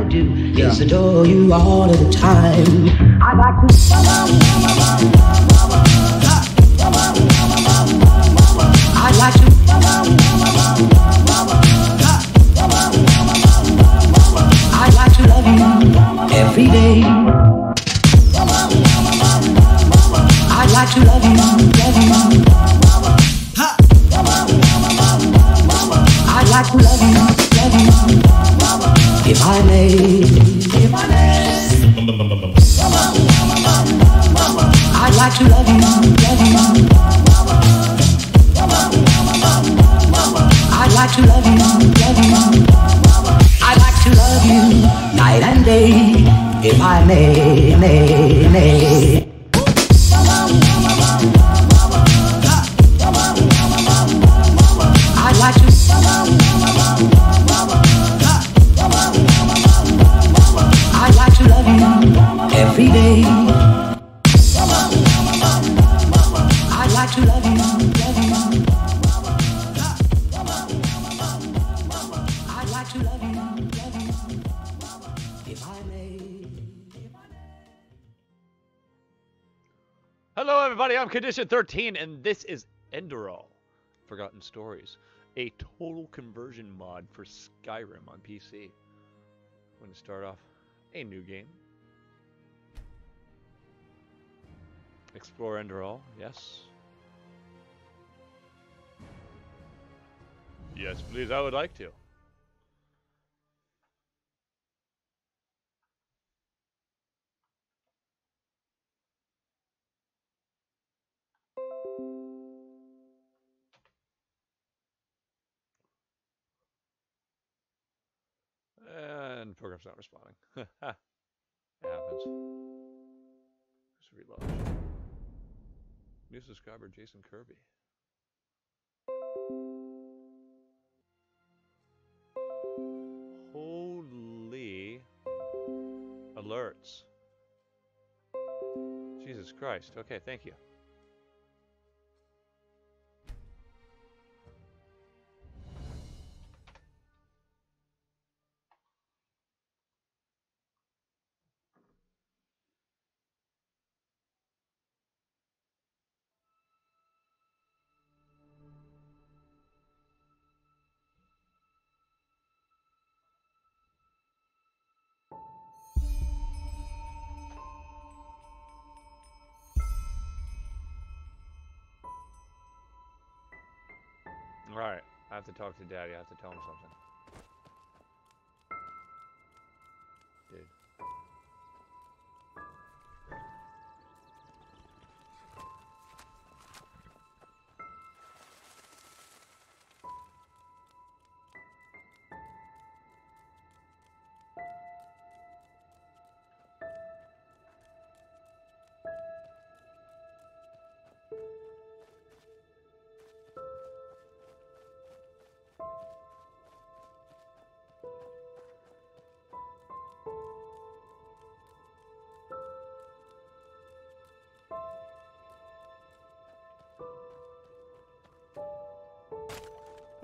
wanna do is adore you all of the time. I'd like to. I'd like to. I'd like to love you every day. I'd like to love you, love you. I'd like to love you, if I may, if I may. I'd like to love you, I'd like to love you, I'd like to love you night and day, if I may, may. I'd like to. I'd like to love you every day. I'd like to love you, I'd like to love you, if I may. Hello, everybody. I'm Condition 13, and this is Enderal Forgotten Stories, a total conversion mod for Skyrim on PC. I'm going to start off a new game. Explore Enderal, yes. Yes, please, I would like to. And the program's not responding. It happens. Just reload. New subscriber Jason Kirby. Holy alerts. Jesus Christ. Okay, thank you. Alright, I have to talk to Daddy. I have to tell him something. Dude.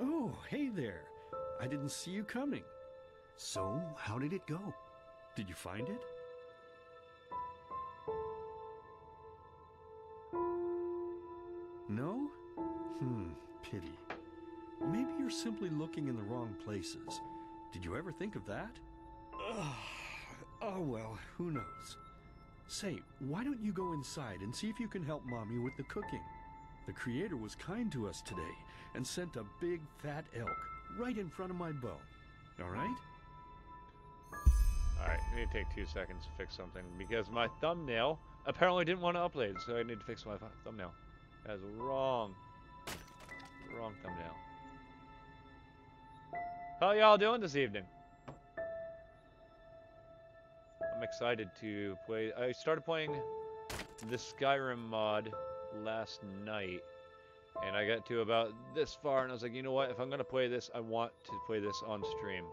Oh, hey there. I didn't see you coming. So, how did it go? Did you find it? No? Pity. Maybe you're simply looking in the wrong places. Did you ever think of that? Oh well, who knows. Say, why don't you go inside and see if you can help Mommy with the cooking? The Creator was kind to us today and sent a big fat elk right in front of my bow. Alright? Alright, I need to take 2 seconds to fix something because my thumbnail apparently didn't want to upload, so I need to fix my thumbnail. That is wrong. Wrong thumbnail. How y'all doing this evening? I'm excited to play. I started playing the Skyrim mod last night, and I got to about this far, and I was like, you know what? If I'm gonna play this, I want to play this on stream.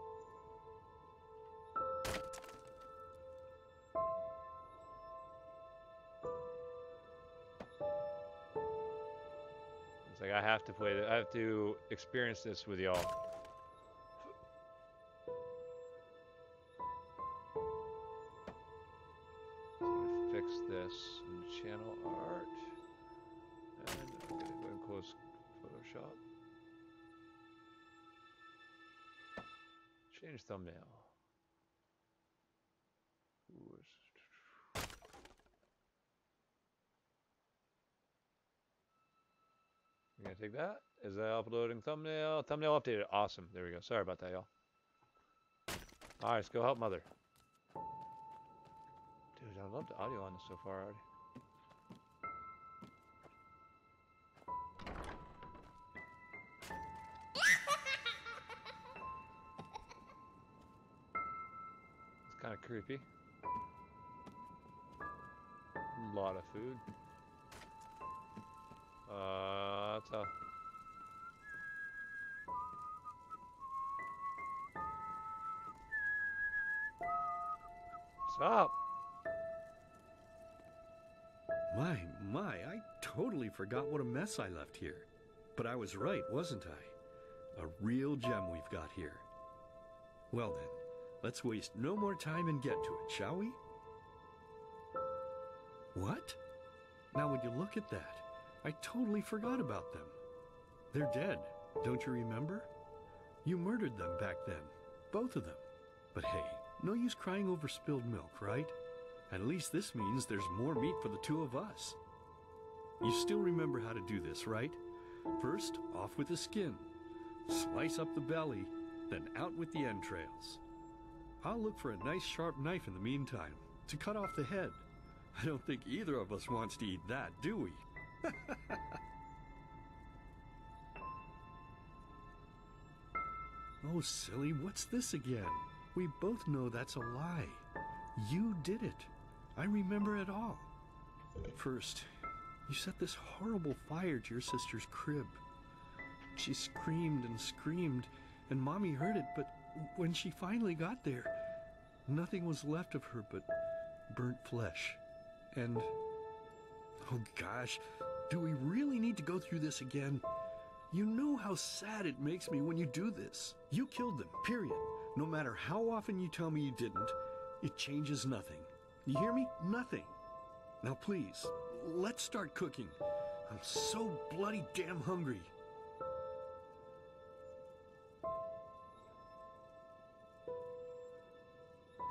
It's like I have to play this. I have to experience this with y'all. fix this in channel art. And I'm going to go and close Photoshop. Change thumbnail. Ooh, you gonna take that? Is that uploading thumbnail? Thumbnail updated. Awesome. There we go. Sorry about that, y'all. Alright, let's go help Mother. Dude, I love the audio on this so far already. It's kind of creepy. A lot of food. That's a... Stop! My, I totally forgot what a mess I left here. But I was right, wasn't I? A real gem we've got here. Well then, let's waste no more time and get to it, shall we? What? Now when you look at that, I totally forgot about them. They're dead, don't you remember? You murdered them back then, both of them. But hey, no use crying over spilled milk, right? At least this means there's more meat for the two of us. You still remember how to do this, right? First, off with the skin. Slice up the belly, then out with the entrails. I'll look for a nice sharp knife in the meantime, to cut off the head. I don't think either of us wants to eat that, do we? Oh, silly, what's this again? We both know that's a lie. You did it. I remember it all. First, you set this horrible fire to your sister's crib. She screamed and screamed, and Mommy heard it, but when she finally got there, nothing was left of her but burnt flesh. And, oh gosh, do we really need to go through this again? You know how sad it makes me when you do this. You killed them, period. No matter how often you tell me you didn't, it changes nothing. You hear me? Nothing. Now please, let's start cooking. I'm so bloody damn hungry.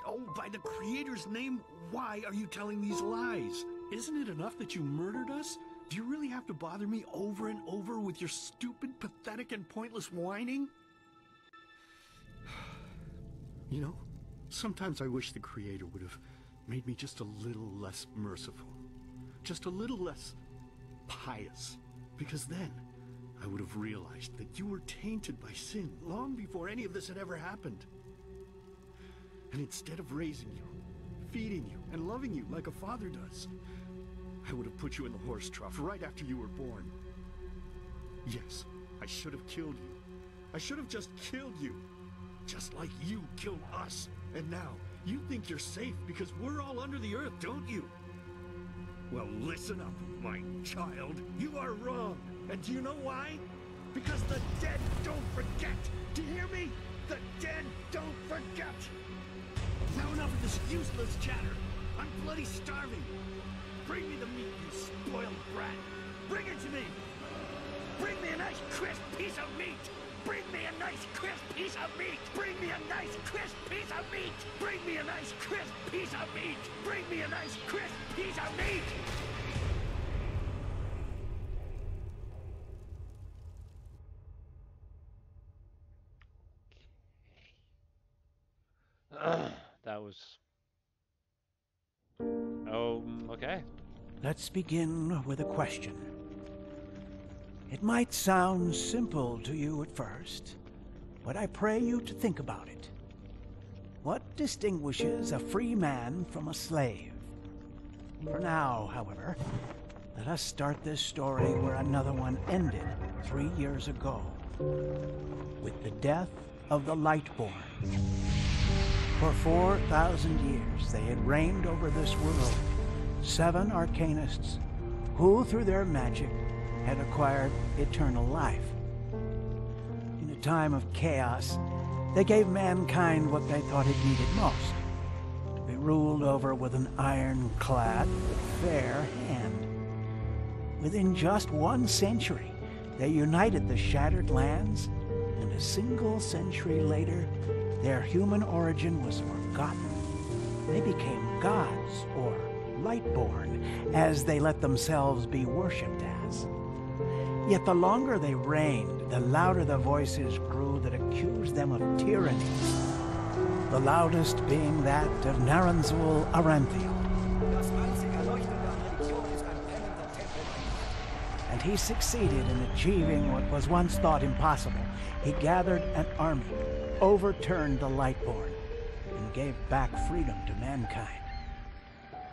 Oh, by the Creator's name, why are you telling these lies? Isn't it enough that you murdered us? Do you really have to bother me over and over with your stupid, pathetic, and pointless whining? You know, sometimes I wish the Creator would have made me just a little less merciful. Just a little less pious. Because then I would have realized that you were tainted by sin long before any of this had ever happened. And instead of raising you, feeding you, and loving you like a father does, I would have put you in the horse trough right after you were born. Yes, I should have killed you. I should have just killed you. Just like you killed us. And now, you think you're safe because we're all under the earth, don't you? Well, listen up, my child. You are wrong. And do you know why? Because the dead don't forget. Do you hear me? The dead don't forget. Now enough of this useless chatter. I'm bloody starving. Bring me the meat, you spoiled brat. Bring it to me. Bring me a nice crisp piece of meat. Bring me a nice crisp piece of meat. Bring me a nice crisp piece of meat. Bring me a nice crisp piece of meat. Bring me a nice crisp piece of meat. That was... Oh, okay. Let's begin with a question. It might sound simple to you at first, but I pray you to think about it. What distinguishes a free man from a slave? For now, however, let us start this story where another one ended 3 years ago, with the death of the Lightborn. For 4,000 years they had reigned over this world, 7 arcanists who, through their magic, had acquired eternal life. In a time of chaos, they gave mankind what they thought it needed most: to be ruled over with an ironclad but fair hand. Within just 1 century, they united the shattered lands, and a single century later, their human origin was forgotten. They became gods, or Lightborn, as they let themselves be worshipped as. Yet the longer they reigned, the louder the voices grew that accused them of tyranny. The loudest being that of Naranzul Aranthiel. And he succeeded in achieving what was once thought impossible. He gathered an army, overturned the Lightborn, and gave back freedom to mankind.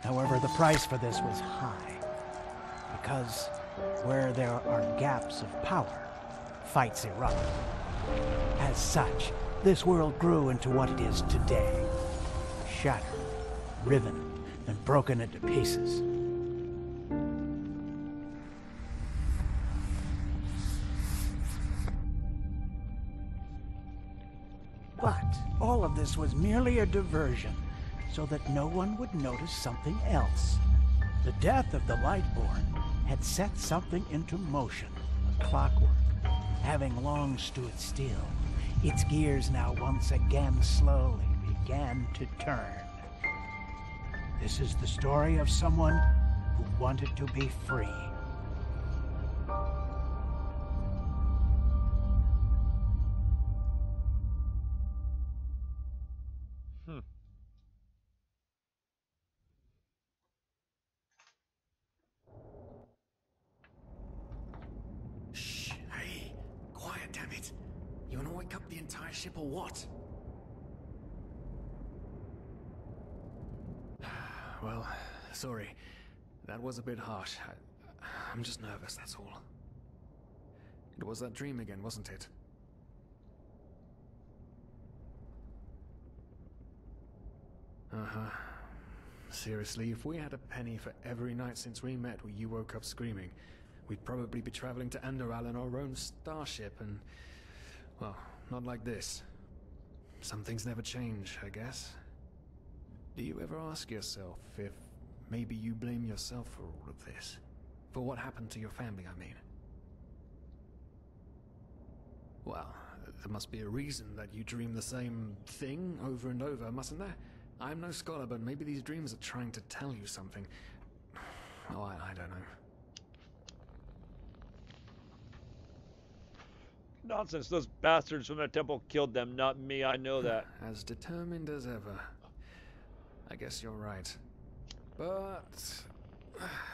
However, the price for this was high, because where there are gaps of power, fights erupt. As such, this world grew into what it is today, shattered, riven, and broken into pieces. But all of this was merely a diversion, so that no one would notice something else. The death of the Lightborn had set something into motion, a clockwork, having long stood still. Its gears now once again slowly began to turn. This is the story of someone who wanted to be free. Shh, hey, quiet, damn it. You wanna wake up the entire ship or what? Well, sorry. That was a bit harsh. I'm just nervous, that's all. It was that dream again, wasn't it? Uh-huh. Seriously, if we had a penny for every night since we met where you woke up screaming, we'd probably be traveling to Enderal in our own starship and... well, not like this. Some things never change, I guess. Do you ever ask yourself if maybe you blame yourself for all of this? For what happened to your family, I mean? Well, there must be a reason that you dream the same thing over and over, mustn't there? I'm no scholar, but maybe these dreams are trying to tell you something. Oh, I don't know. Nonsense, those bastards from the temple killed them, not me, I know that. As determined as ever. I guess you're right. But...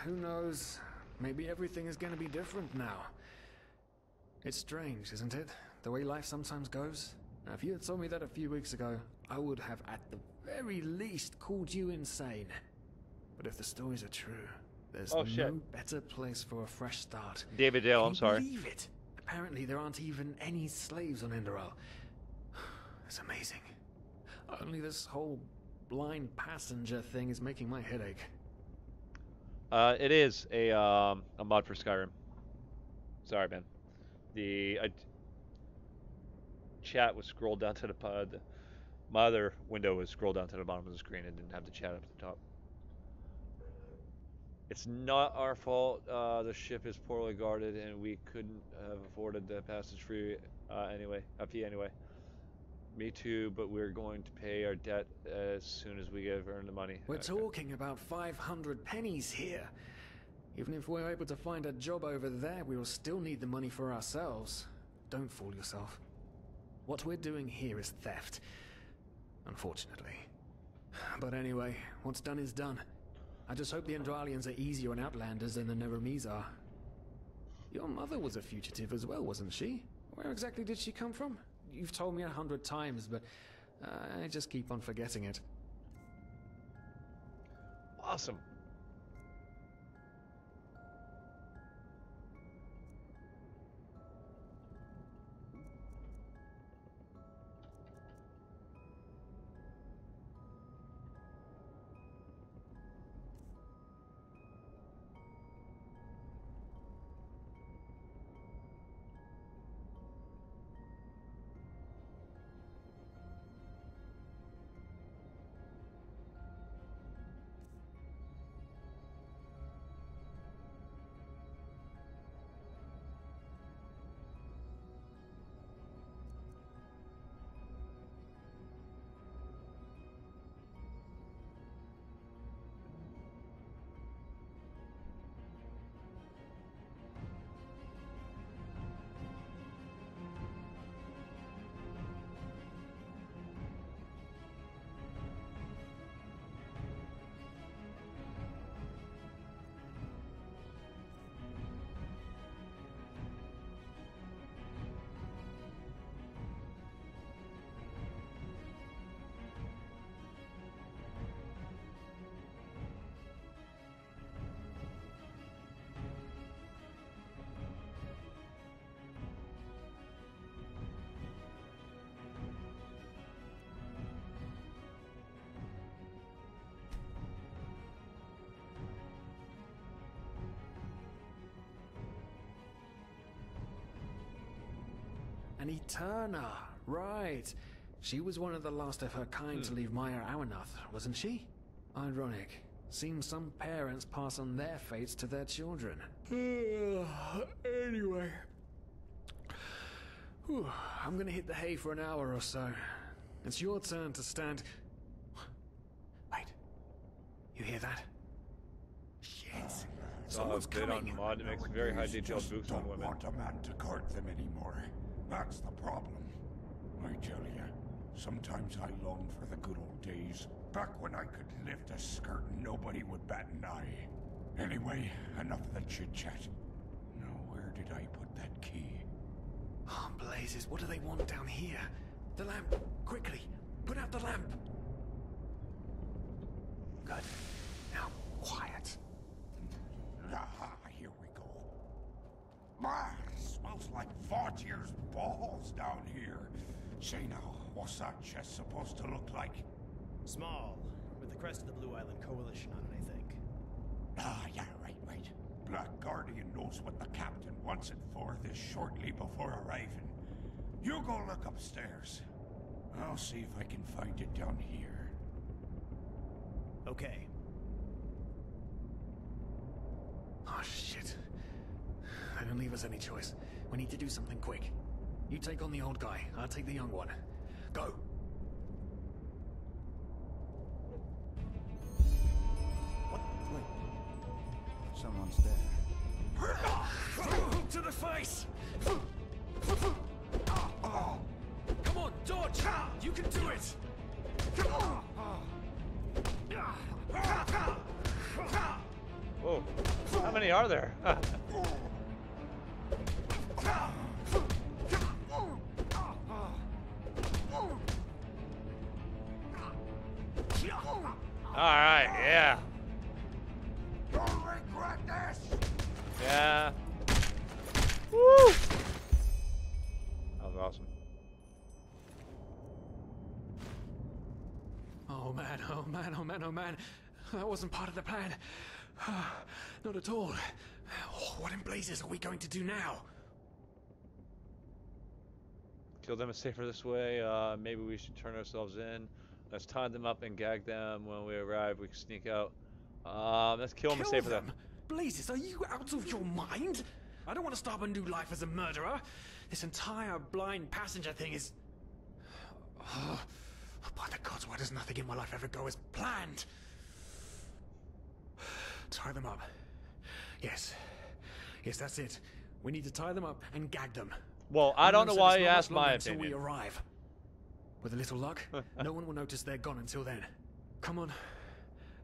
who knows? Maybe everything is going to be different now. It's strange, isn't it? The way life sometimes goes. Now, if you had told me that a few weeks ago, I would have at the very least called you insane. But if the stories are true, there's no better place for a fresh start. David Dale, I'm sorry. Can you believe it? Apparently there aren't even any slaves on Enderal. It's amazing. Only this whole blind passenger thing is making my head ache. It is a mod for Skyrim. Sorry, man. The chat was scrolled down to the my other window was scrolled down to the bottom of the screen and didn't have the chat up at the top. It's not our fault. The ship is poorly guarded, and we couldn't have afforded the passage fee anyway. Me too, but we're going to pay our debt as soon as we earn the money. We're talking about 500 pennies here. Even if we're able to find a job over there, we will still need the money for ourselves. Don't fool yourself. What we're doing here is theft. Unfortunately. But anyway, what's done is done. I just hope the Endralians are easier on Outlanders than the Neramis are. Your mother was a fugitive as well, wasn't she? Where exactly did she come from? You've told me 100 times, but I just keep on forgetting it. Awesome. An Eterna, right. She was one of the last of her kind to leave Maya Awanath, wasn't she? Ironic. Seems some parents pass on their fates to their children. Anyway. Whew, I'm gonna hit the hay for an hour or so. It's your turn to stand... Wait. You hear that? Shit. Someone's Bid coming. on mod that makes very high detailed boobs on Don't women. want a man to guard them anymore. That's the problem. I tell you, sometimes I long for the good old days, back when I could lift a skirt and nobody would bat an eye. Anyway, enough of the chit-chat. Now, where did I put that key? Oh, blazes, what do they want down here? The lamp! Quickly! Put out the lamp! Good. Now, quiet. Aha, here we go. Ah, smells like Vaughtier's balls down here. Say now, what's that chest supposed to look like? Small, with the crest of the Blue Island Coalition on it, I think. Ah, yeah, right. Black Guardian knows what the captain wants it for this shortly before arriving. You go look upstairs. I'll see if I can find it down here. Okay. Oh, shit. They don't leave us any choice. We need to do something quick. You take on the old guy, I'll take the young one. Go! Someone's there. Throw a hook to the face! Come on, dodge! You can do it! Whoa. How many are there? Alright, yeah. You'll regret this! Yeah. Woo! That was awesome. Oh man, oh man, oh man, oh man. That wasn't part of the plan. Not at all. What in blazes are we going to do now? Kill them is safer this way. Maybe we should turn ourselves in. Let's tie them up and gag them. When we arrive, we can sneak out. Let's kill them is safer then. Blazes, are you out of your mind? I don't want to start a new life as a murderer. This entire blind passenger thing is... Oh, by the gods, why does nothing in my life ever go as planned? Tie them up. Yes, that's it. We need to tie them up and gag them. Well, I don't know why you asked my until we opinion. arrive. With a little luck, no one will notice they're gone until then. Come on,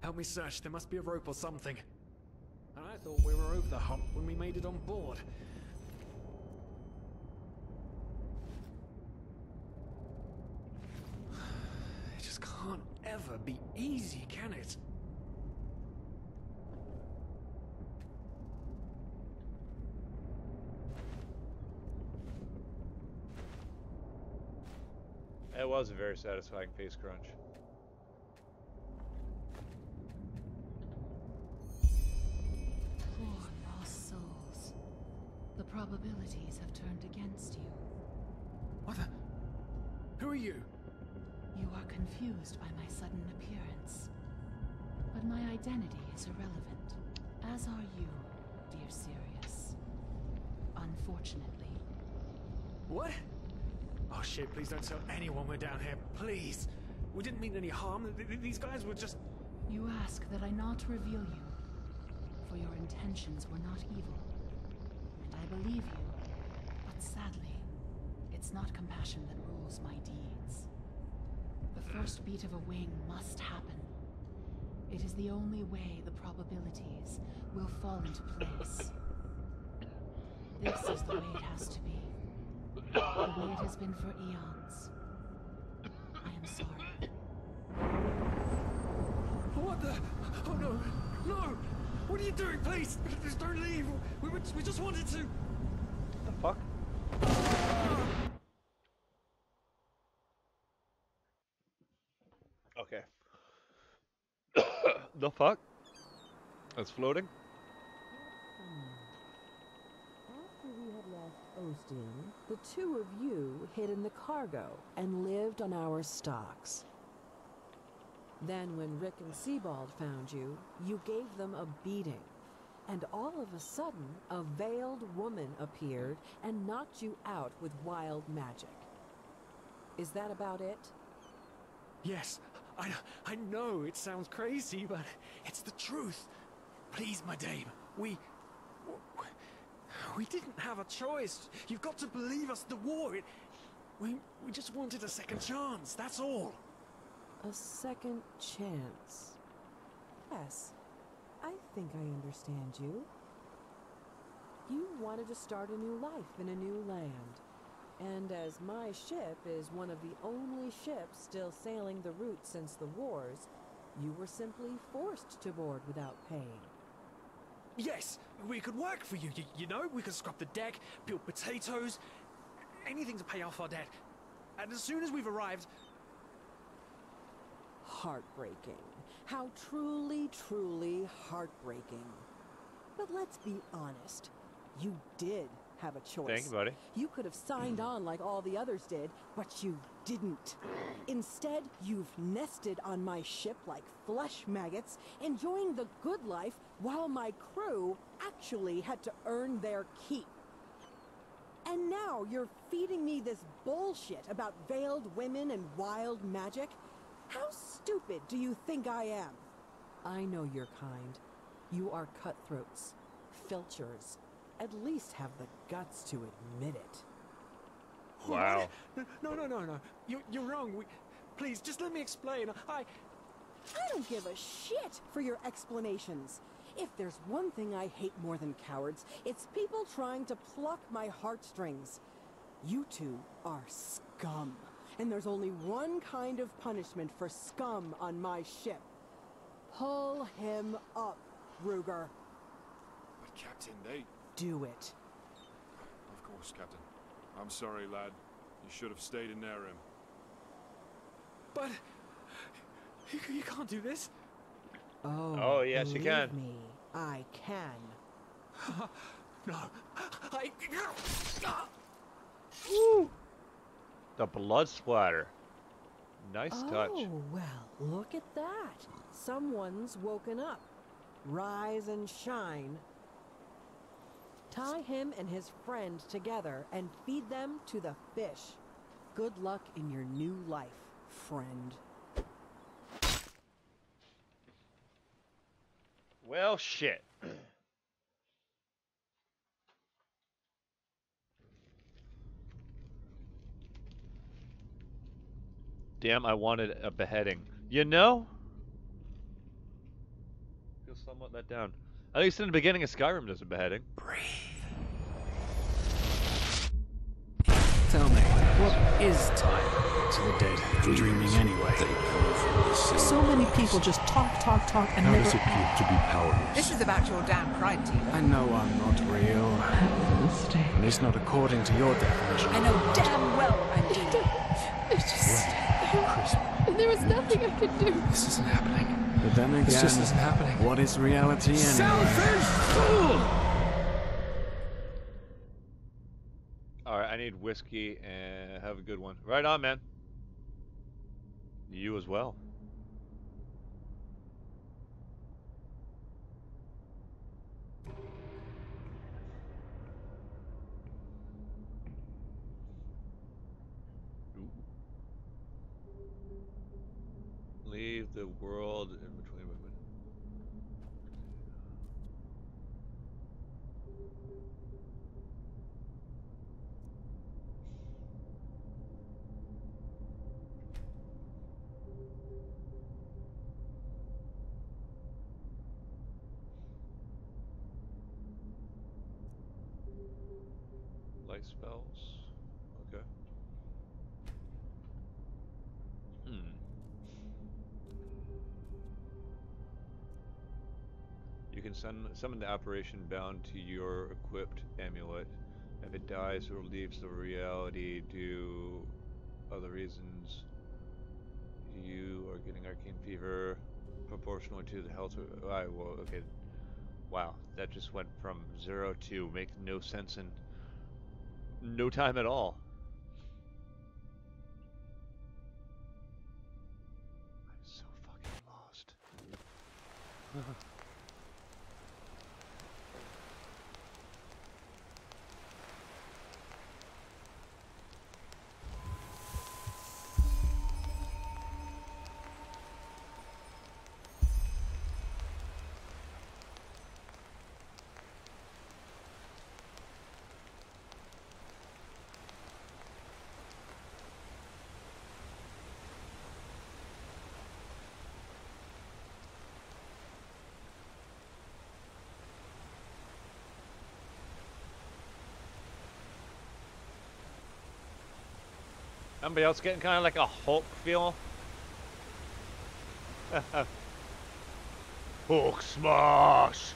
help me search. There must be a rope or something. I thought we were over the hump when we made it on board. It just can't ever be easy, can it? It was a very satisfying pace crunch. Poor lost souls. The probabilities have turned against you. What the? Who are you? You are confused by my sudden appearance. But my identity is irrelevant, as are you, dear Sirius. Unfortunately. What? Oh shit, please don't tell anyone we're down here, please. We didn't mean any harm. These guys were just... You ask that I not reveal you, for your intentions were not evil. And I believe you, but sadly, it's not compassion that rules my deeds. The first beat of a wing must happen. It is the only way the probabilities will fall into place. This is the way it has to be. The way it has been for eons. I am sorry. What the? Oh no! No! What are you doing, please? Just don't leave! We just wanted to... The fuck? Okay. The fuck? That's floating? After we had lost interesting. The two of you hid in the cargo and lived on our stocks. Then when Rick and Sebald found you, you gave them a beating. And all of a sudden, a veiled woman appeared and knocked you out with wild magic. Is that about it? Yes, I know it sounds crazy, but it's the truth. Please, my dame, we didn't have a choice. You've got to believe us. The war, we just wanted a second chance. That's all. A second chance. Yes, I think I understand you. You wanted to start a new life in a new land. And as my ship is one of the only ships still sailing the route since the wars, you were simply forced to board without paying. Yes, we could work for you. You know, we could scrub the deck, peel potatoes, anything to pay off our debt. And as soon as we've arrived... Heartbreaking. How truly, truly heartbreaking. But let's be honest. You did have a choice. Thank you, buddy. You could have signed on like all the others did, but you didn't. Instead, you've nested on my ship like flesh maggots, enjoying the good life while my crew actually had to earn their keep. And now you're feeding me this bullshit about veiled women and wild magic? How stupid do you think I am? I know your kind. You are cutthroats, filchers. At least have the guts to admit it. Wow. No. You're wrong. Please, just let me explain. I don't give a shit for your explanations. If there's one thing I hate more than cowards, it's people trying to pluck my heartstrings. You two are scum. And there's only one kind of punishment for scum on my ship. Pull him up, Ruger. But Captain, they... Do it. Of course, Captain. I'm sorry, lad. You should have stayed in their room. But... You can't do this. Oh, yes, you can. Me, I can. No. Woo! The blood splatter. Nice touch. Oh, well, look at that. Someone's woken up. Rise and shine. Tie him and his friend together and feed them to the fish. Good luck in your new life, friend. Well, shit. Damn, I wanted a beheading. You know? I feel somewhat let down. At least in the beginning of Skyrim there's a beheading. Breathe. Tell me, what is time to the dead? Dreaming anyway. So many people just talk, and How never does it feel to be powerless? This is about your damn pride, Tina. I know I'm not real. At least not according to your definition. I know damn well I'm doing. It's just... There was nothing I could do. This isn't happening. But then again, this just isn't happening. What is reality anyway? Selfish fool! Alright, I need whiskey and have a good one. Right on, man. You as well. Leave the world in between women. Light spells. Okay. You can summon the apparition bound to your equipped amulet. If it dies or leaves the reality due other reasons, you are getting arcane fever proportional to the health. Well, okay. Wow, that just went from 0 to make no sense in no time at all. I'm so fucking lost. Anybody else getting kind of like a Hulk feel? Hulk smash!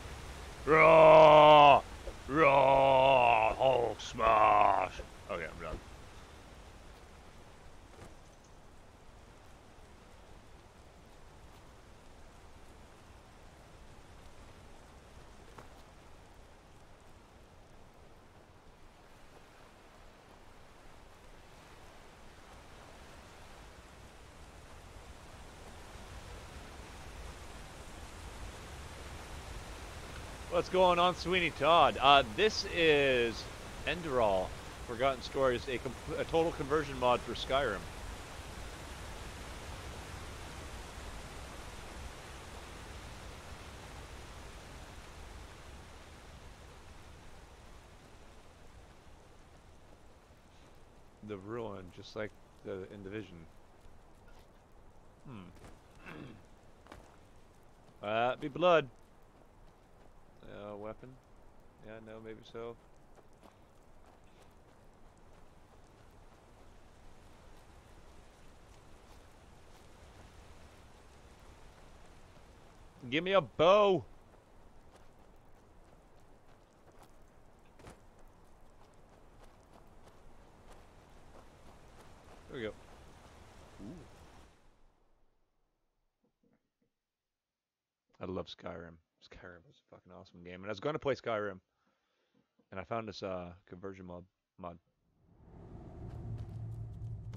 Raw! Raw! Hulk smash! Okay, I'm done. What's going on, Sweeney Todd? This is Enderal Forgotten Stories, a total conversion mod for Skyrim. The ruin, just like the in Division. Be blood. Weapon? Yeah, no, maybe so. Give me a bow! There we go. Ooh. I love Skyrim. Skyrim is a fucking awesome game, and I was going to play Skyrim, and I found this conversion mod.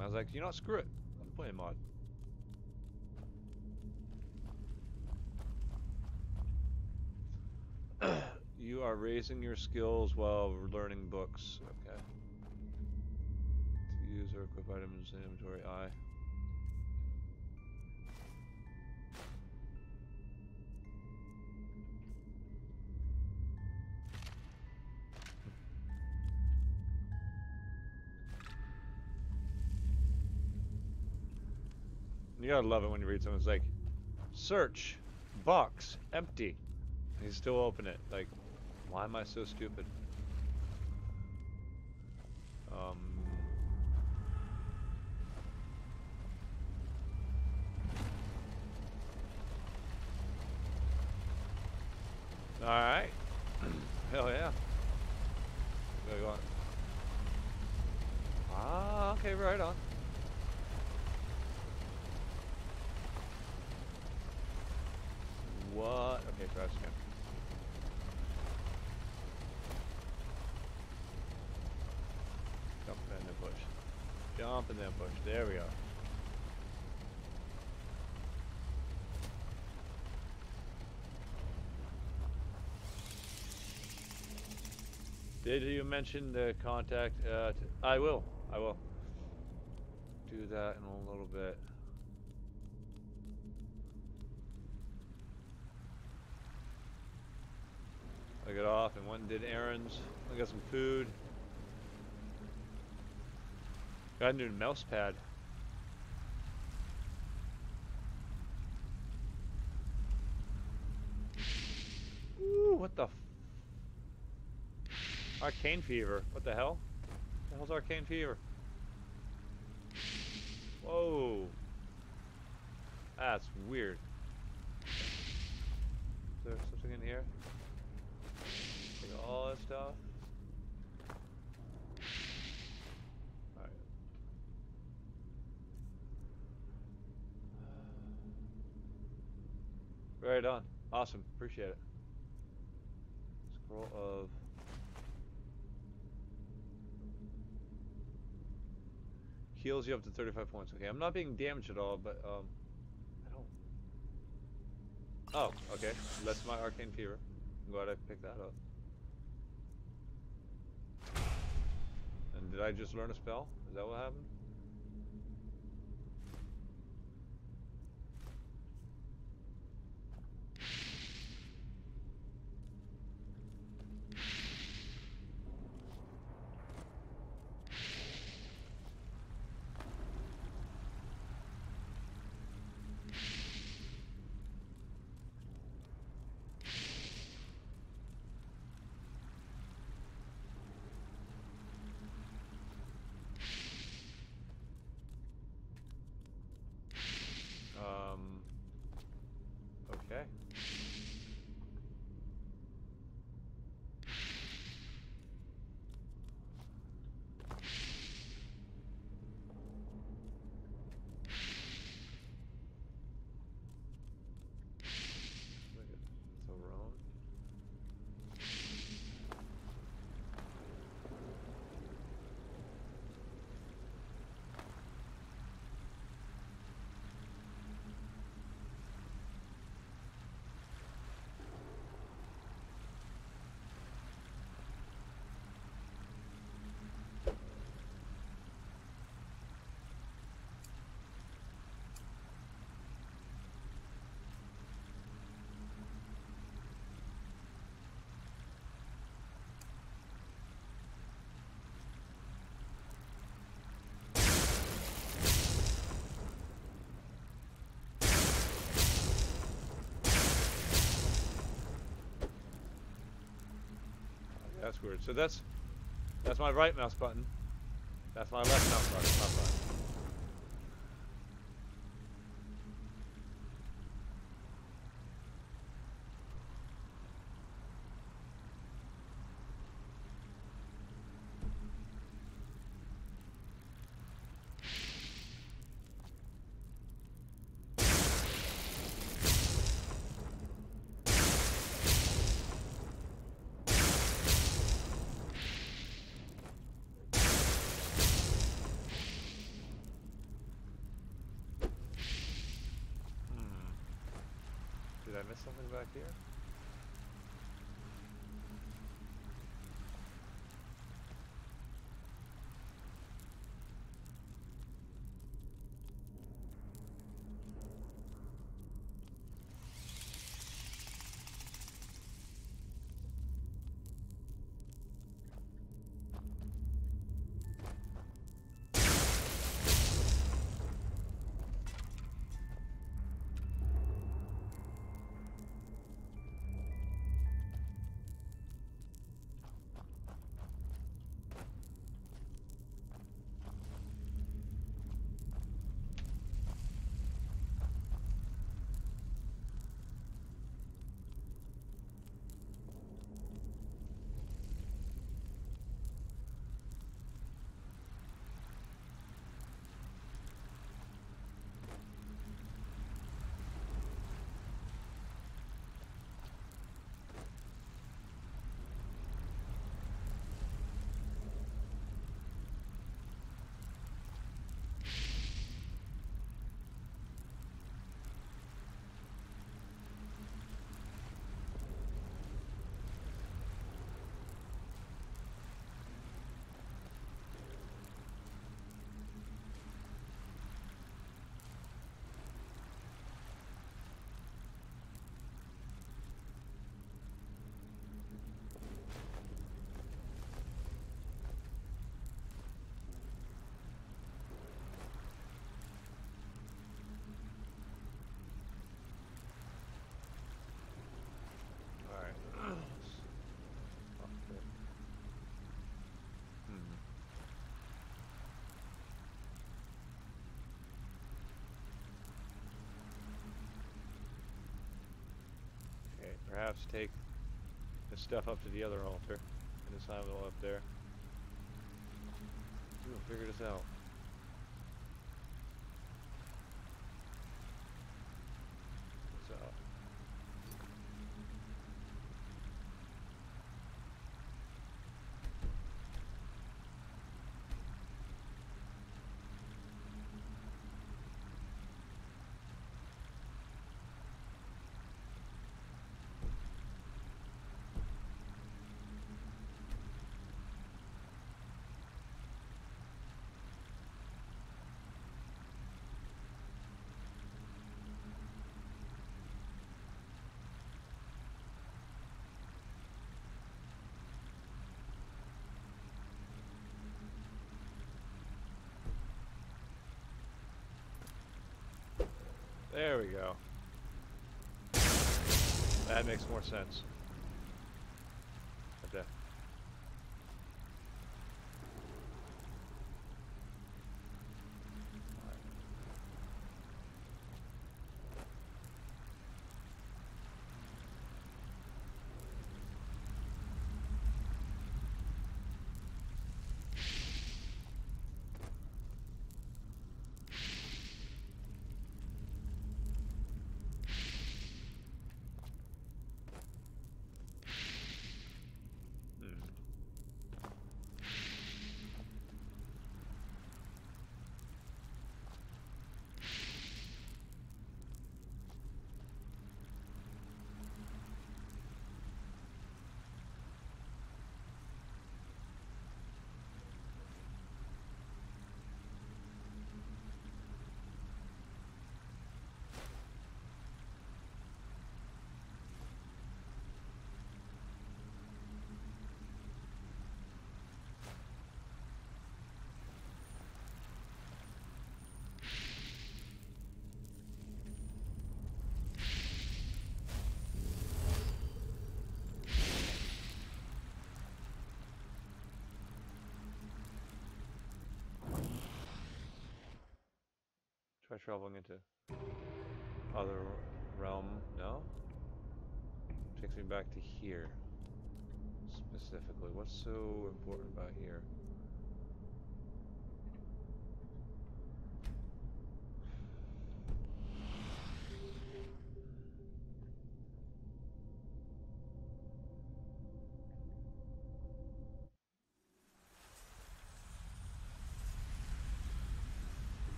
I was like, you know what, screw it, I'm playing mod. You are raising your skills while learning books. Okay. To use or equip items in inventory, I. You gotta love it when you read someone's like, search, box, empty. And you still open it. Like, why am I so stupid? Alright. Hell yeah. Go on. Ah, okay, right on. What? Okay, fast scan. Jump and then push. Jump and then push. There we are. Did you mention the contact? I will. I will. Do that in a little bit. I got off and went and did errands. I got some food. Got a new mouse pad. Ooh, what the Arcane Fever. What the hell? What the hell's Arcane Fever? Whoa. That's weird. Is there something in here? Take all that stuff. Alright. Right on. Awesome. Appreciate it. Scroll of... Heals you up to 35 points. Okay, I'm not being damaged at all, but I don't. Oh, okay. That's my arcane fever. I'm glad I picked that up. And did I just learn a spell? Is that what happened? Okay. Look at Throne. That's weird. So that's my right mouse button. That's my left mouse button. Left button. Did I miss something back here? Perhaps take the stuff up to the other altar and assign it all up there. We'll figure this out. So. There we go. That makes more sense. Okay. Try traveling into other realm. No? Takes me back to here. Specifically. What's so important about here?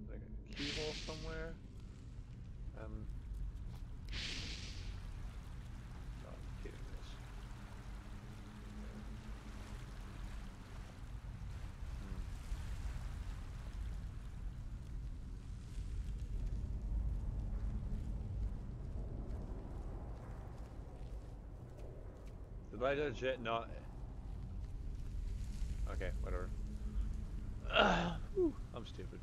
Like a keyhole somewhere? Not getting this. Did I legit not? Okay, whatever. I'm stupid.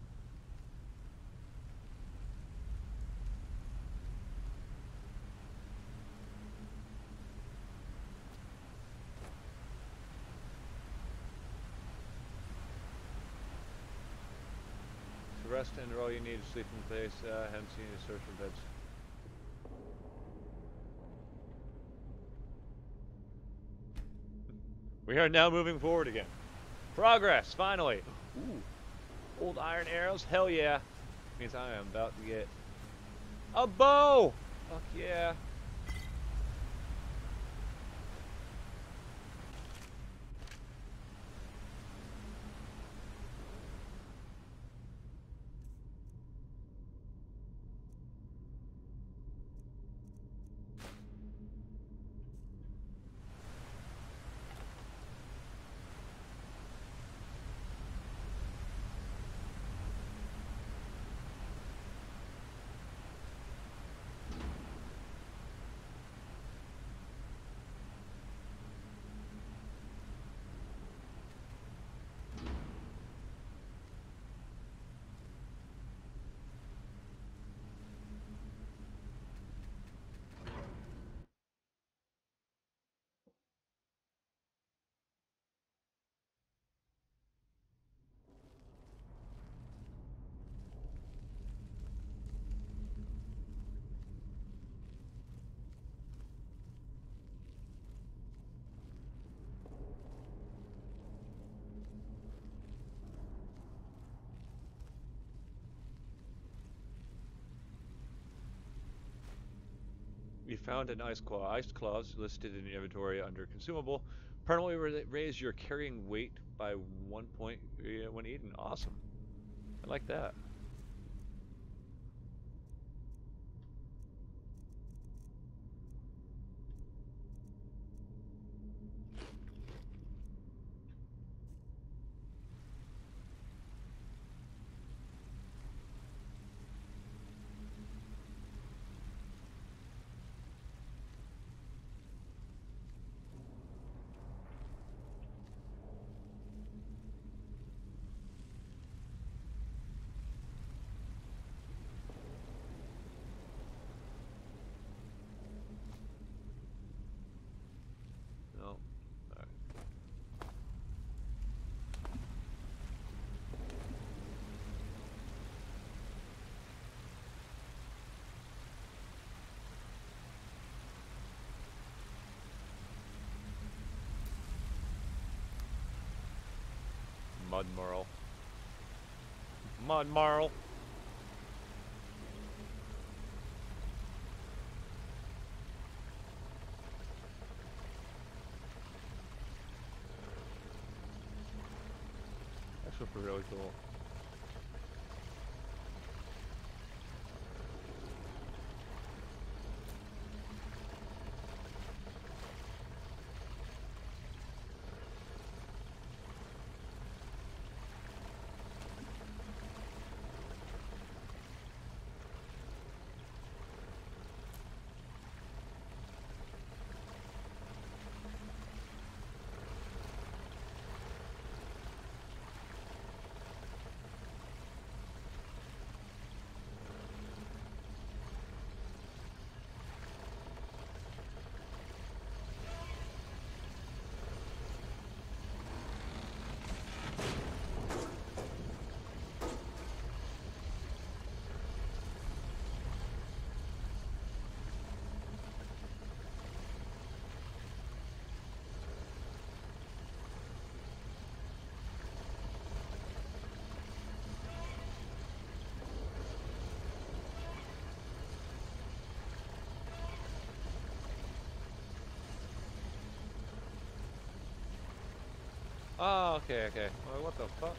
To rest and all you need to sleep in place. Haven't seen you search for beds. We are now moving forward again. Progress, finally. Ooh. Old iron arrows, hell yeah. Means I am about to get a bow. Fuck yeah. You found an ice claw. Ice claws listed in your inventory under consumable. Permanently raise your carrying weight by 1 point when eaten. Awesome. I like that. Mud Marl. Mud Marl. That's super really cool. Oh, okay, okay. Well, what the fuck?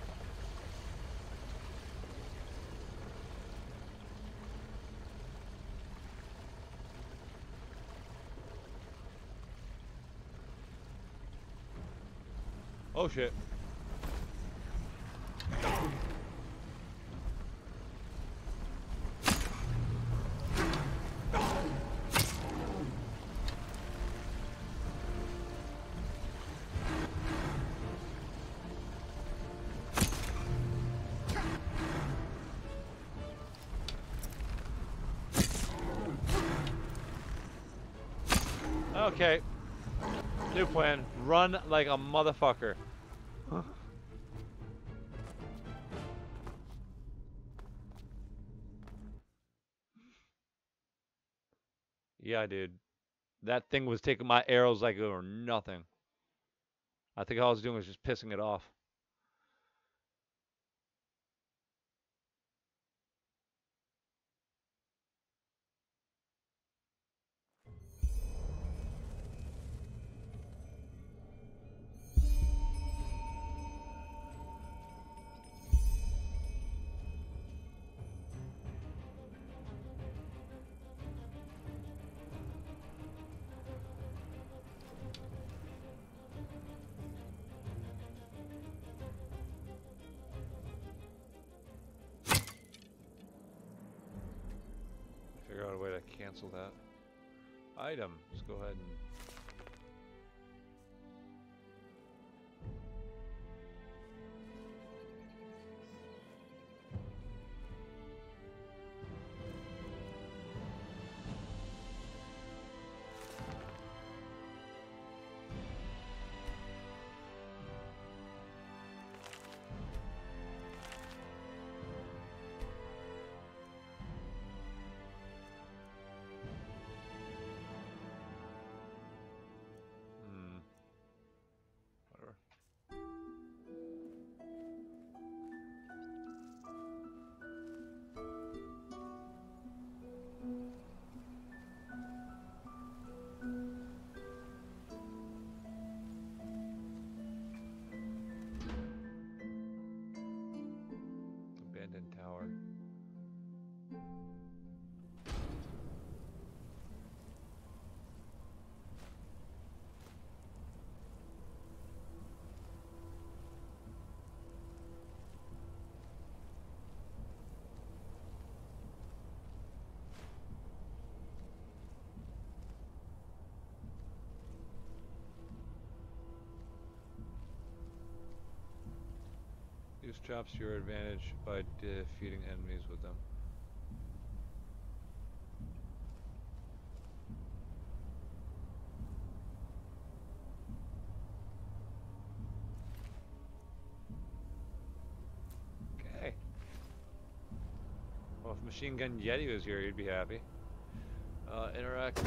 Oh shit. Okay. New plan. Run like a motherfucker. Yeah, dude. That thing was taking my arrows like they were nothing. I think all I was doing was just pissing it off. Figure out a way to cancel that. Item. Let's go ahead and... Whatever. Abandoned tower. Use traps to your advantage by defeating enemies with them. Okay. Well, if Machine Gun Yeti was here, he'd be happy. Interact.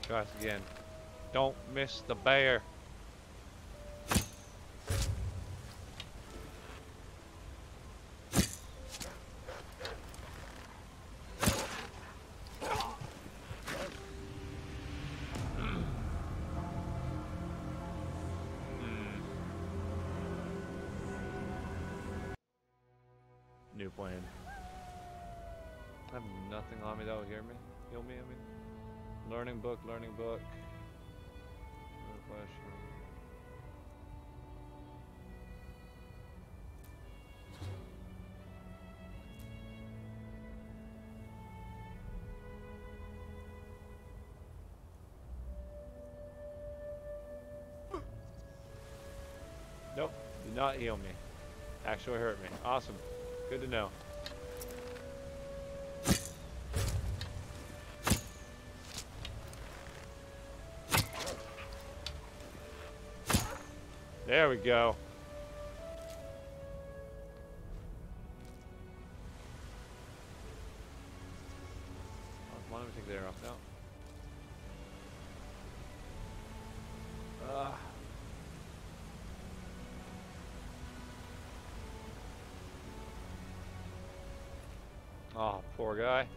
Try this again. Don't miss the bear. New plan. I have nothing on me that will heal me. I mean. Learning book, learning book. No question. Nope, did not heal me. Actually hurt me. Awesome. Good to know. There we go. Oh, come on, let me take the arrow off now. Oh, poor guy.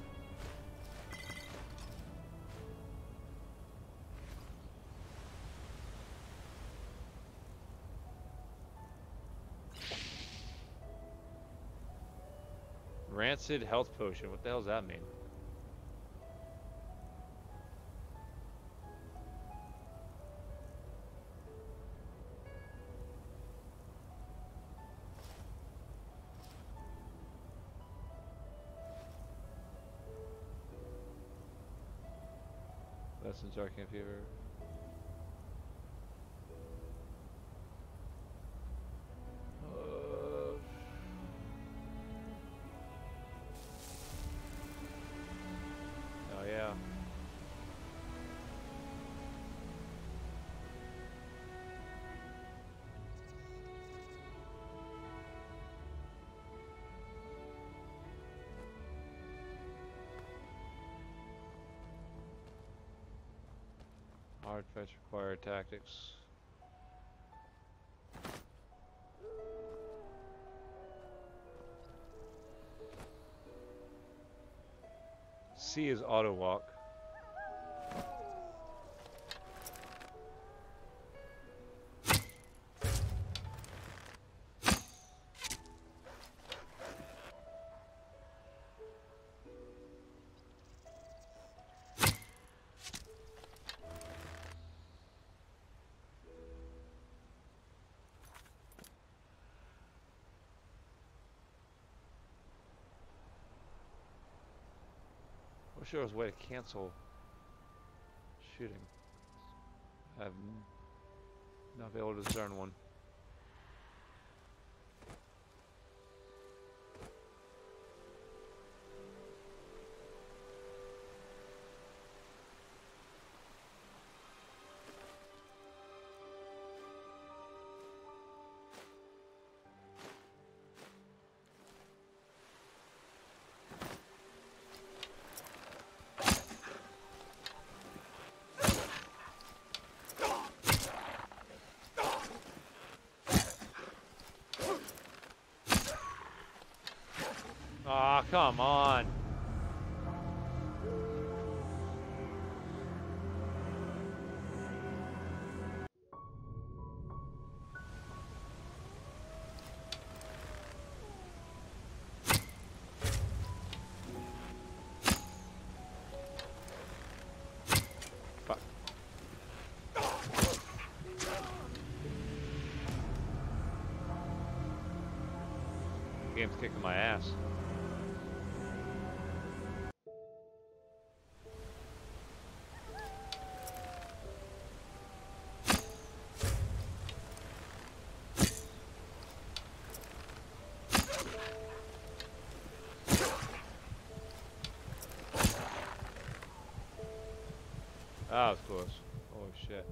Rancid health potion. What the hell does that mean? Lessons Arcane Fever. Oh yeah. Hard fetch required tactics. C is auto walk. I wish there was a way to cancel shooting. I've not been able to discern one. Aw, come on. Fuck. Game's kicking my ass. That was close. Holy shit.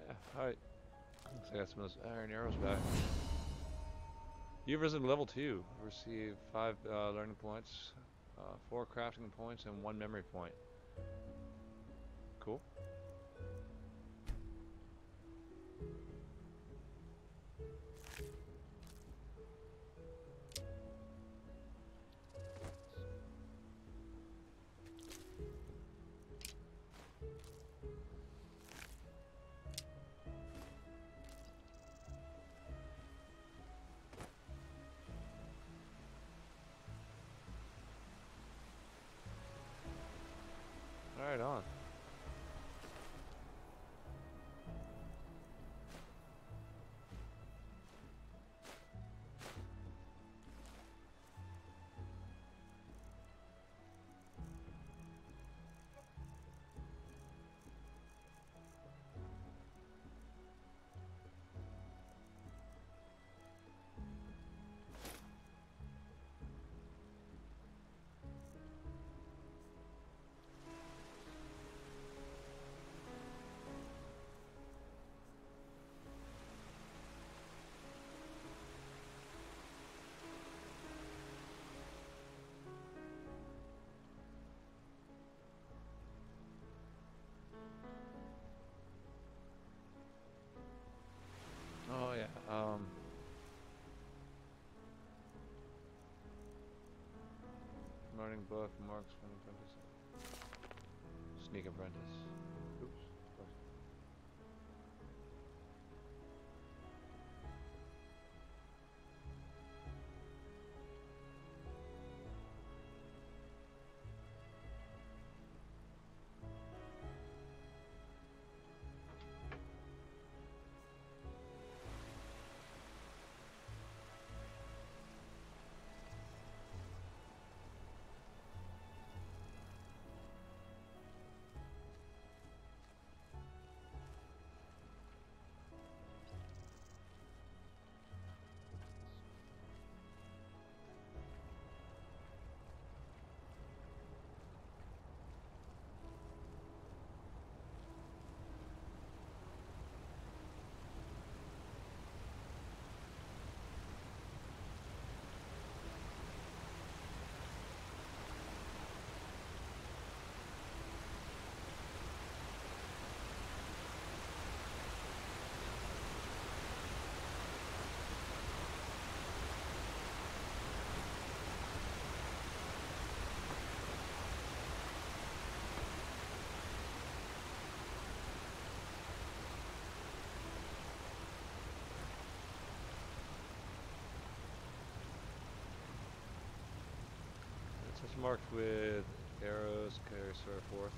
yeah. Alright. Looks like I got some of those iron arrows back. You've risen to level 2. Receive 5 learning points, 4 crafting points, and 1 memory point. Cool. Right on. Oh yeah, Learning book, marks, apprentice. Sneak apprentice. Oops. It's marked with arrows, carry, so forth.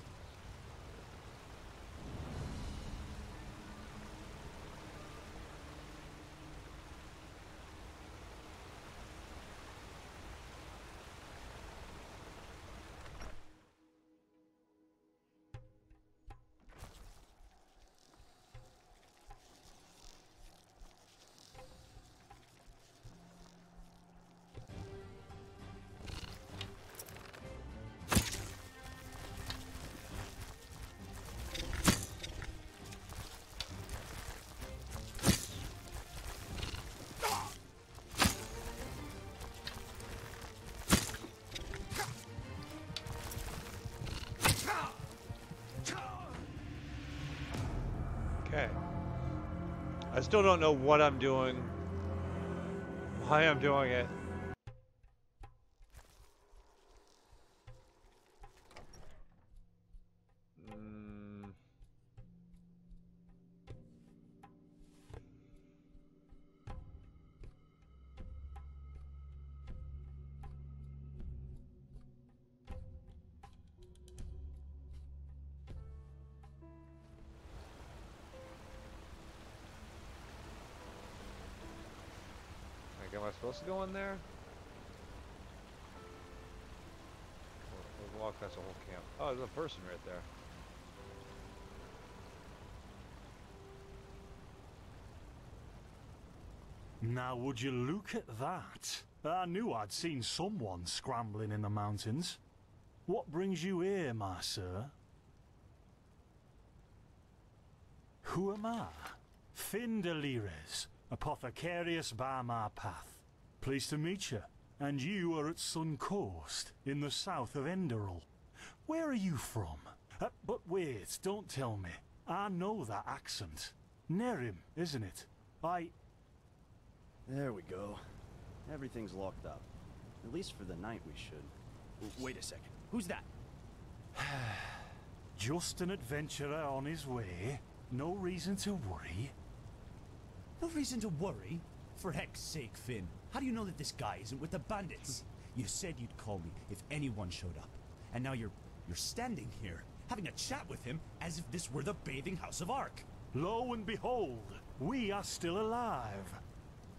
Okay. I still don't know what I'm doing, why I'm doing it. Like, am I supposed to go in there? We'll walk past the whole camp. Oh, there's a person right there. Now would you look at that? I knew I'd seen someone scrambling in the mountains. What brings you here, my sir? Who am I? Finn Delires, apothecarius by my path. Pleased to meet you. And you are at Sun Coast, in the south of Enderal. Where are you from? But wait, don't tell me. I know that accent. Nerim, isn't it? There we go. Everything's locked up. At least for the night we should. Wait a second. Who's that? Just an adventurer on his way. No reason to worry. No reason to worry? For heck's sake, Finn. How do you know that this guy isn't with the bandits? You said you'd call me if anyone showed up. And now you're standing here, having a chat with him as if this were the bathing house of Ark. Lo and behold, we are still alive.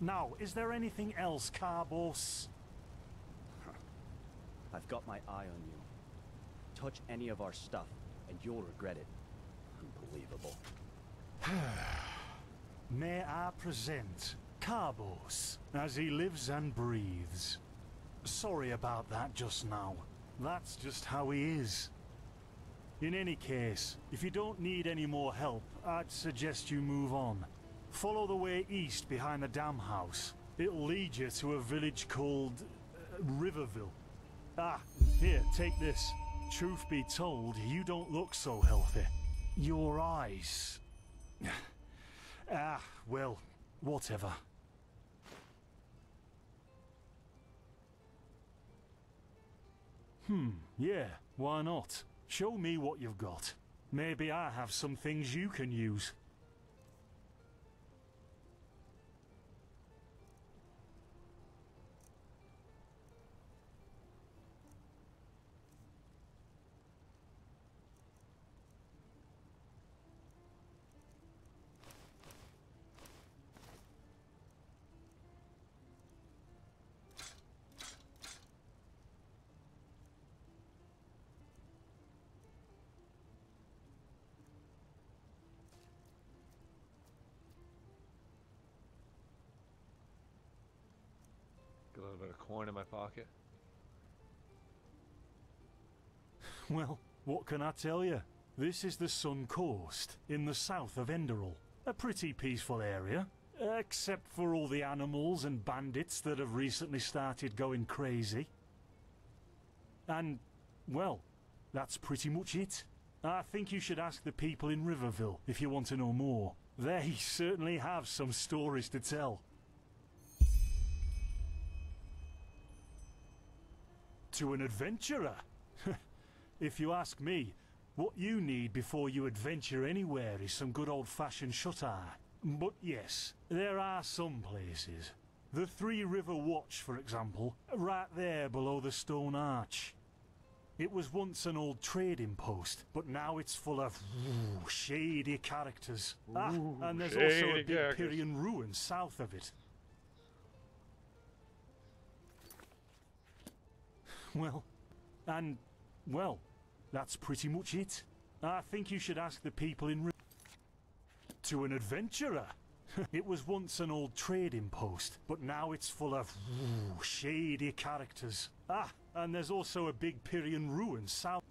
Now, is there anything else, Carbos? I've got my eye on you. Touch any of our stuff, and you'll regret it. Unbelievable. May I present Carbos, as he lives and breathes. Sorry about that just now. That's just how he is. In any case, if you don't need any more help, I'd suggest you move on. Follow the way east behind the dam house. It'll lead you to a village called Riverville. Ah, here, take this. Truth be told, you don't look so healthy. Your eyes... well, whatever. Yeah, why not? Show me what you've got. Maybe I have some things you can use. Got a little bit of coin in my pocket. Well, what can I tell you? This is the Sun Coast, in the south of Enderal. A pretty peaceful area, except for all the animals and bandits that have recently started going crazy. And, well, that's pretty much it. I think you should ask the people in Riverville if you want to know more. They certainly have some stories to tell. To an adventurer? If you ask me, what you need before you adventure anywhere is some good old-fashioned shut-eye. But yes, there are some places. The Three River Watch, for example, right there below the stone arch. It was once an old trading post, but now it's full of shady characters. And there's also a big Pyrian ruin south of it. Well, that's pretty much it. I think you should ask the people in... To an adventurer? It was once an old trading post, but now it's full of shady characters. And there's also a big Pyrian ruin south...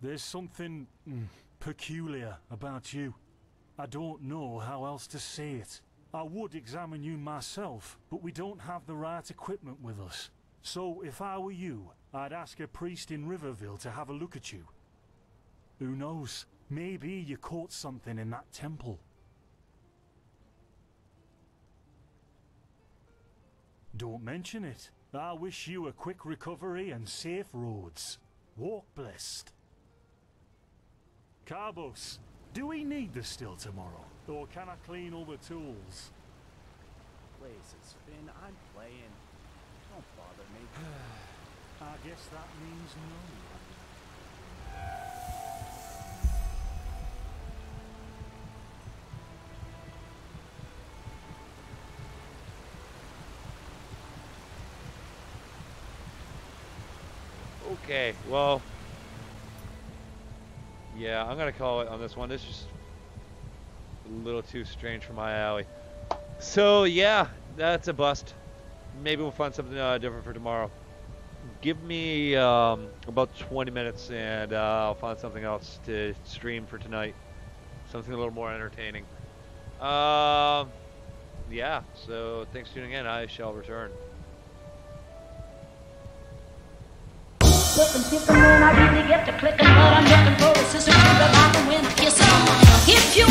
There's something peculiar about you. I don't know how else to say it. I would examine you myself, but we don't have the right equipment with us. So, if I were you, I'd ask a priest in Riverville to have a look at you. Who knows? Maybe you caught something in that temple. Don't mention it. I wish you a quick recovery and safe roads. Walk blessed. Carbos, do we need the still tomorrow? Or can I clean all the tools? Places, Finn, I'm playing. Don't bother me. I guess that means no. Okay, well, yeah, I'm gonna call it on this one. This is just a little too strange for my alley. So yeah, that's a bust. Maybe we'll find something different for tomorrow. Give me about 20 minutes and I'll find something else to stream for tonight. something a little more entertaining. Yeah, so thanks for tuning in. I shall return. Looking different when I really get to clicking, but I'm looking for a sister to revive when I kiss 'em. If you